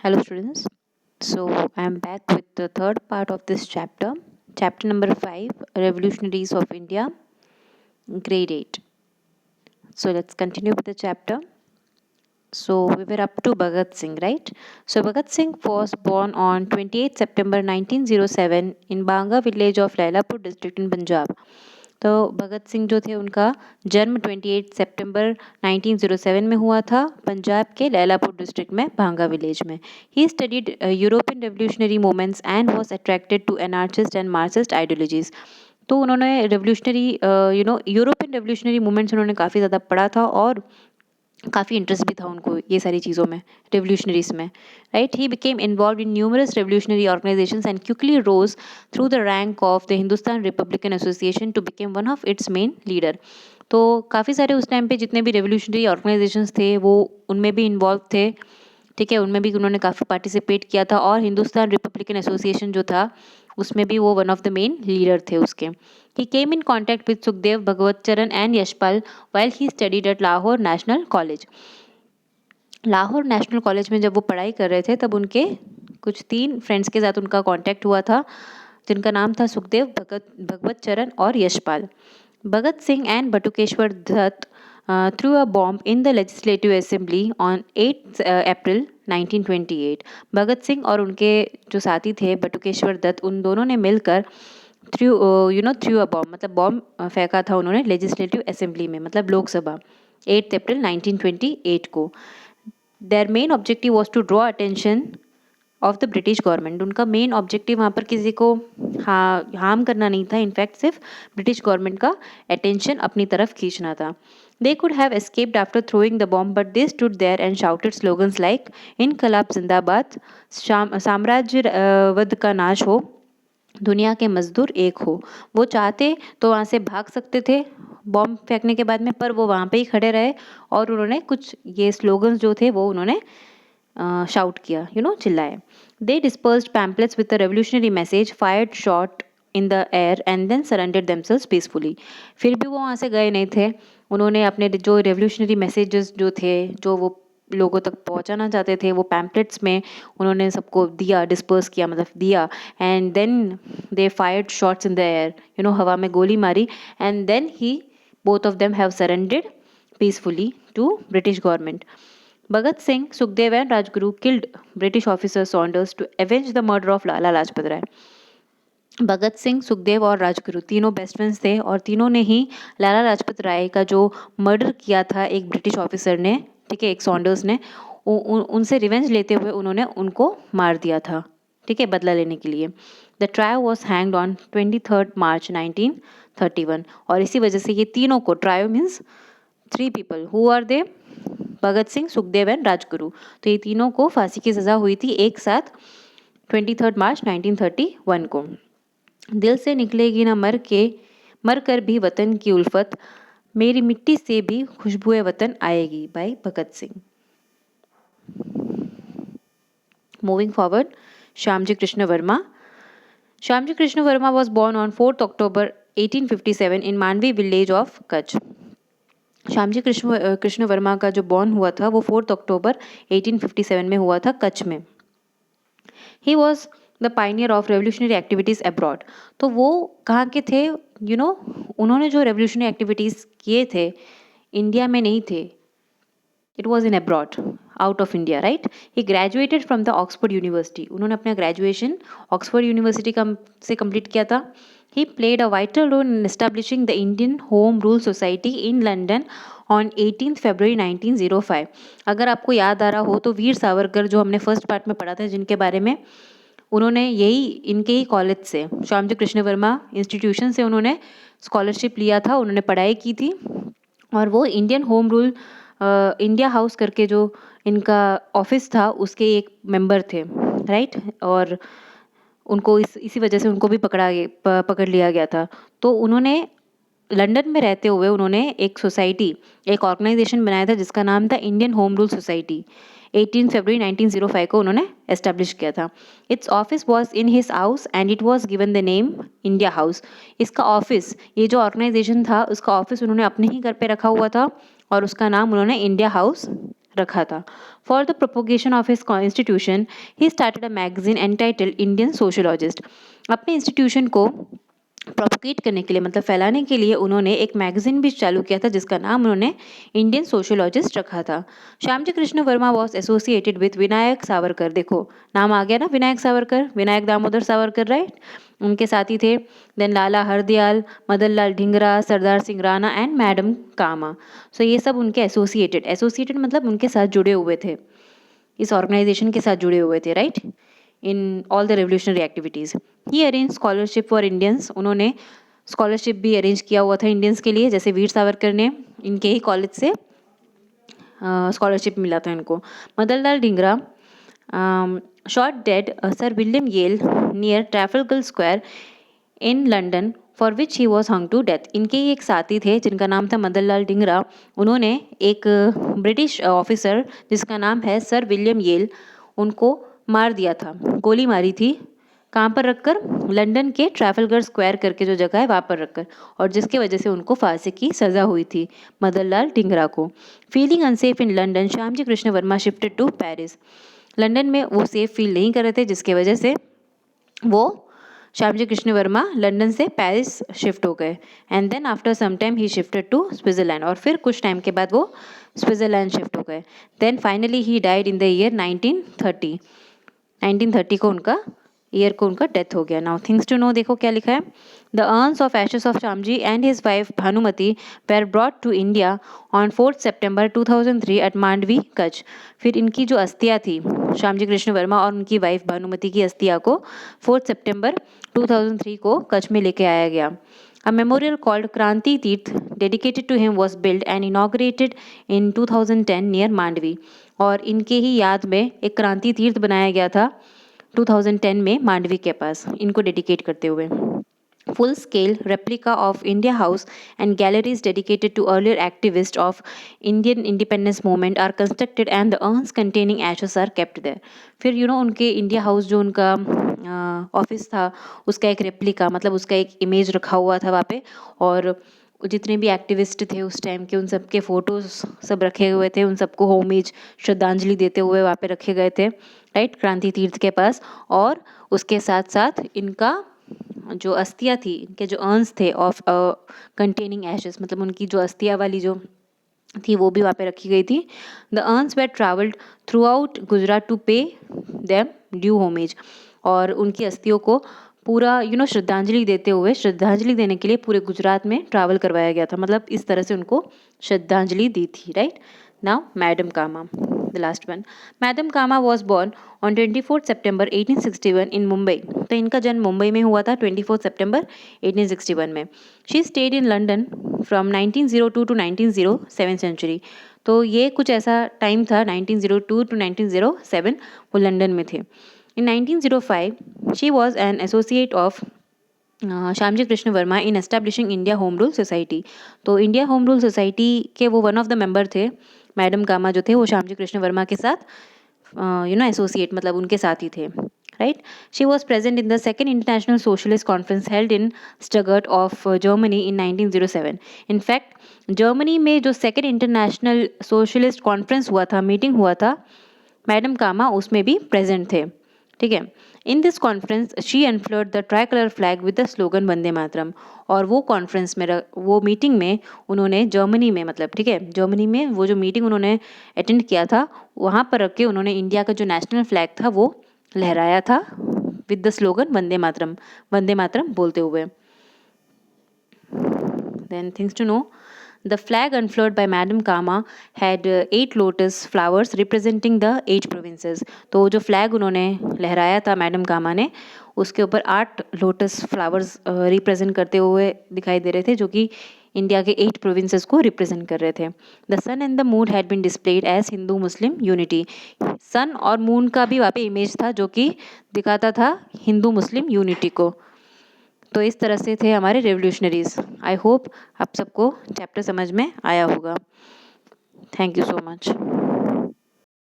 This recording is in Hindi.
Hello students. So I am back with the third part of this chapter, chapter number 5, Revolutionaries of India, grade 8. So let's continue with the chapter. So we were up to Bhagat Singh, right? So Bhagat Singh was born on 28 September 1907 in Banga village of Lailapur district in Punjab. तो भगत सिंह जो थे उनका जन्म 28 सितंबर 1907 में हुआ था पंजाब के लैलापुर डिस्ट्रिक्ट में भांगा विलेज में. He studied European revolutionary movements and was attracted to anarchist and Marxist ideologies. तो उन्होंने रेवोल्यूशनरी यूरोपियन रेवोल्यूशनरी मूवमेंट्स उन्होंने काफ़ी ज़्यादा पढ़ा था और काफ़ी इंटरेस्ट भी था उनको ये सारी चीज़ों में, रेवोल्यूशनरीज में, right. He became involved in numerous revolutionary organisations and quickly rose through the rank of the Hindustan Republican Association to became one of its main leader. तो काफ़ी सारे उस टाइम पे जितने भी रेवोल्यूशनरी ऑर्गेनाइजेशंस थे वो उनमें भी इन्वॉल्व थे, ठीक है, उनमें भी उन्होंने काफ़ी पार्टिसिपेट किया था और हिंदुस्तान रिपब्लिकन एसोसिएशन जो था उसमें भी वो one of the main leader थे उसके. ही केम in contact with Sukhdev, Bhagwati चरण and Yashpal while he studied at Lahore national college. Lahore national college में जब वो पढ़ाई कर रहे थे तब उनके कुछ 3 फ्रेंड्स के साथ उनका कांटेक्ट हुआ था जिनका नाम था सुखदेव, भगवत चरण और Yashpal. Bhagat Singh and Batukeshwar Dutt threw a bomb in the legislative assembly on 8 अप्रैल 1928. भगत सिंह और उनके जो साथी थे बटुकेश्वर दत्त, उन दोनों ने मिलकर थ्रू अ बॉम्ब, मतलब बॉम्ब फेंका था उन्होंने लेजिस्लेटिव असेंबली में, मतलब लोकसभा, 8 अप्रैल 1928 को. Their main objective was to draw attention of the British government. उनका मेन ऑब्जेक्टिव वहाँ पर किसी को हार्म करना नहीं था, इनफैक्ट सिर्फ ब्रिटिश गवर्नमेंट का अटेंशन अपनी तरफ खींचना था. They could have escaped after throwing the bomb but they stood there and shouted slogans like इनकलाब जिंदाबाद, साम्राज्यवाद का नाश हो, दुनिया के मजदूर एक हो. वो चाहते तो वहाँ से भाग सकते थे बॉम्ब फेंकने के बाद में, पर वो वहाँ पे ही खड़े रहे और उन्होंने कुछ ये स्लोगन्स जो थे वो उन्होंने शाउट किया, चिल्लाए. They dispersed pamphlets with the revolutionary message, fired shot in the air and then surrendered themselves peacefully. फिर भी वो वहाँ से गए नहीं थे. उन्होंने अपने जो रेवोल्यूशनरी मैसेजेस जो थे, जो वो लोगों तक पहुंचाना चाहते थे, वो पैम्पलेट्स में उन्होंने सबको दिया, डिस्पर्स किया, मतलब दिया. And then they fired shots in the air, हवा में गोली मारी. And then he both of them have surrendered peacefully to British government. Bhagat Singh, Sukhdev and Rajguru killed British officer Saunders to avenge the murder of Lala Lajpat Rai. भगत सिंह, सुखदेव और राजगुरु तीनों बेस्ट फ्रेंड्स थे और तीनों ने ही लाला लाजपत राय का जो मर्डर किया था एक ब्रिटिश ऑफिसर ने, ठीक है, एक सॉन्डर्स ने, उनसे रिवेंज लेते हुए उन्होंने उनको मार दिया था, ठीक है, बदला लेने के लिए. The trio was hanged on 23 March 1931. और इसी वजह से ये तीनों को, trio means 3 people, who are they, Bhagat Singh, Sukhdev and Rajguru, तो ये तीनों को फांसी की सज़ा हुई थी एक साथ 23 मार्च 1931 को. दिल से निकलेगी ना मर कर भी वतन की उल्फत, मेरी मिट्टी से भी खुशबुए वतन आएगी, by Bhagat Singh. Moving forward, Shyamji Krishna Varma. Shyamji Krishna Varma was born on 4th October 1857 in Mandvi village of Kutch. Shyamji Krishna Varma का जो बॉर्न हुआ था वो 4 अक्टूबर 1857 में हुआ था कच्छ में. He was the pioneer of revolutionary activities abroad. तो वो कहाँ के थे, उन्होंने जो रेवोल्यूशनरी एक्टिविटीज़ किए थे इंडिया में नहीं थे, it was in abroad, out of India, right. He graduated from the Oxford university. उन्होंने अपना ग्रेजुएशन ऑक्सफोर्ड यूनिवर्सिटी से कंप्लीट किया था. He played a vital role in establishing the Indian Home Rule Society in London on 18th February 1905. अगर आपको याद आ रहा हो तो वीर सावरकर जो हमने फर्स्ट पार्ट में पढ़ा था जिनके बारे में, उन्होंने इनके ही कॉलेज से, श्यामजी कृष्ण वर्मा इंस्टीट्यूशन से उन्होंने स्कॉलरशिप लिया था, उन्होंने पढ़ाई की थी और वो Indian home rule India house करके जो इनका ऑफिस था उसके एक मेंबर थे, राइट. और उनको इसी वजह से उनको भी पकड़ लिया गया था. तो उन्होंने लंदन में रहते हुए उन्होंने एक सोसाइटी, एक ऑर्गेनाइजेशन बनाया था जिसका नाम था इंडियन होम रूल सोसाइटी. 18 फरवरी 1905 को उन्होंने एस्टेब्लिश किया था. It's office was in his house and it was given the name India house. इसका ऑफिस, ये जो ऑर्गेनाइजेशन था उसका ऑफिस उन्होंने अपने ही घर पे रखा हुआ था और उसका नाम उन्होंने इंडिया हाउस रखा था. For the propagation of his institution he started a magazine entitled Indian sociologist. अपने इंस्टीट्यूशन को प्रोपोगेट करने के लिए मतलब फैलाने के लिए उन्होंने एक मैगजीन भी चालू किया था जिसका नाम उन्होंने इंडियन सोशोलॉजिस्ट रखा था. Shyamji Krishna Varma was associated with Vinayak Savarkar. देखो नाम आ गया ना, विनायक सावरकर, विनायक दामोदर सावरकर, राइट, उनके साथी थे. Then Lala Hardayal, Madan Lal Dhingra, Sardar Singh Rana and madam Cama. So ये सब उनके एसोसिएटेड मतलब उनके साथ जुड़े हुए थे, इस ऑर्गेनाइजेशन के साथ जुड़े हुए थे, right, in all the revolutionary activities. He arrange scholarship for Indians. उन्होंने स्कॉलरशिप भी अरेंज किया हुआ था इंडियंस के लिए, जैसे वीर सावरकर ने, इनके ही कॉलेज से स्कॉलरशिप मिला था इनको. Madan Lal Dhingra shot dead sir William Wyllie near Trafalgar Square in London for which he was हंग टू डेथ. इनके ही एक साथी थे जिनका नाम था मदन लाल ढींगरा. उन्होंने एक ब्रिटिश ऑफिसर जिसका नाम है सर विलियम येल, उनको मार दिया था, गोली मारी थी. कहाँ पर रखकर? लंदन के ट्रैफलगर स्क्वायर करके जो जगह है वहाँ पर रखकर, और जिसके वजह से उनको फांसी की सज़ा हुई थी मदन लाल ढींगरा को. Feeling unsafe in London, Shyamji Krishna Varma shifted to Paris. London में वो सेफ फील नहीं कर रहे थे, जिसके वजह से वो श्यामजी कृष्ण वर्मा लंदन से पेरिस शिफ्ट हो गए. And then after some time he shifted to Switzerland, और फिर कुछ टाइम के बाद वो स्विट्ज़रलैंड शिफ्ट हो गए. Then finally he died in the year 1930. 1930 को उनका डेथ हो गया. नाउ थिंग्स टू नो, देखो क्या लिखा है. The urns of ashes of Shyamji and his wife Bhanumati were brought to India on 4 September 2003 at Mandvi, Kutch. फिर इनकी जो अस्थियाँ थी, श्यामजी कृष्ण वर्मा और उनकी वाइफ भानुमति की अस्थियाँ को 4 सितंबर 2003 को कच्छ में लेके आया गया. A memorial called Kranti Tirth dedicated to him was built and inaugurated in 2010 near Mandvi. और इनके ही याद में एक क्रांति तीर्थ बनाया गया था 2010 में मांडवी के पास, इनको डेडिकेट करते हुए. Full scale replica of India House and galleries dedicated to earlier activists of Indian independence movement are constructed and the urns containing ashes are kept there. फिर उनके इंडिया हाउस जो उनका ऑफिस था उसका एक रेप्लिका मतलब उसका एक इमेज रखा हुआ था वहाँ पे, और जितने भी एक्टिविस्ट थे उस टाइम के उन सब के फोटोज सब रखे हुए थे, उन सबको होमेज श्रद्धांजलि देते हुए वहाँ पे रखे गए थे, राइट, क्रांति तीर्थ के पास. और उसके साथ साथ इनका जो अस्थियाँ थी, इनके जो अर्न्स थे ऑफ कंटेनिंग एशेस, मतलब उनकी जो अस्थियाँ वाली जो थी वो भी वहाँ पे रखी गई थी. The urns were travelled throughout Gujarat to pay them due homage. और उनकी अस्थियों को पूरा श्रद्धांजलि देने के लिए पूरे गुजरात में ट्रैवल करवाया गया था, मतलब इस तरह से उनको श्रद्धांजलि दी थी, right. Now madam Cama, the last one. Madam Cama was born on 24 September 1861 in Mumbai. तो इनका जन्म मुंबई में हुआ था 24 सितंबर 1861 में. She stayed in London from 1902 to 1907 century. तो ये कुछ ऐसा टाइम था 1902 टू 1907 वो लंदन में थे. In 1905, she was an associate of Shyamji Krishna Verma in establishing India home rule society. तो इंडिया होम रूल सोसाइटी के वो वन ऑफ द मेंबर थे. मैडम कामा जो थे वो श्यामजी कृष्ण वर्मा के साथ एसोसिएट मतलब उनके साथ ही थे, right. She was present in the second international socialist conference held in Stuttgart of Germany in 1907. In fact Germany में जो सेकेंड इंटरनेशनल सोशलिस्ट कॉन्फ्रेंस हुआ था, मीटिंग हुआ था, मैडम कामा उसमें भी प्रेजेंट थे, ठीक है. In this conference she unfurled the tricolour flag with the slogan Vande Mataram. और वो कॉन्फ्रेंस में वो मीटिंग में उन्होंने जर्मनी में मतलब ठीक है जर्मनी में वो जो मीटिंग उन्होंने अटेंड किया था वहाँ पर रख के उन्होंने इंडिया का जो नेशनल फ्लैग था वो लहराया था with the slogan Vande Mataram बोलते हुए. Then things to know, the flag unfurled by Madam Kama had 8 lotus flowers representing the 8 provinces. तो जो फ्लैग उन्होंने लहराया था मैडम कामा ने, उसके ऊपर 8 लोटस फ्लावर्स रिप्रेजेंट करते हुए दिखाई दे रहे थे, जो कि इंडिया के 8 प्रोविंसेस को रिप्रेजेंट कर रहे थे. The sun and the moon had been displayed as Hindu Muslim unity. Sun और मून का भी वहाँ पे इमेज था जो कि दिखाता था हिंदू मुस्लिम यूनिटी को. तो इस तरह से थे हमारे रेवोल्यूशनरीज. आई होप आप सबको चैप्टर समझ में आया होगा. Thank you so much.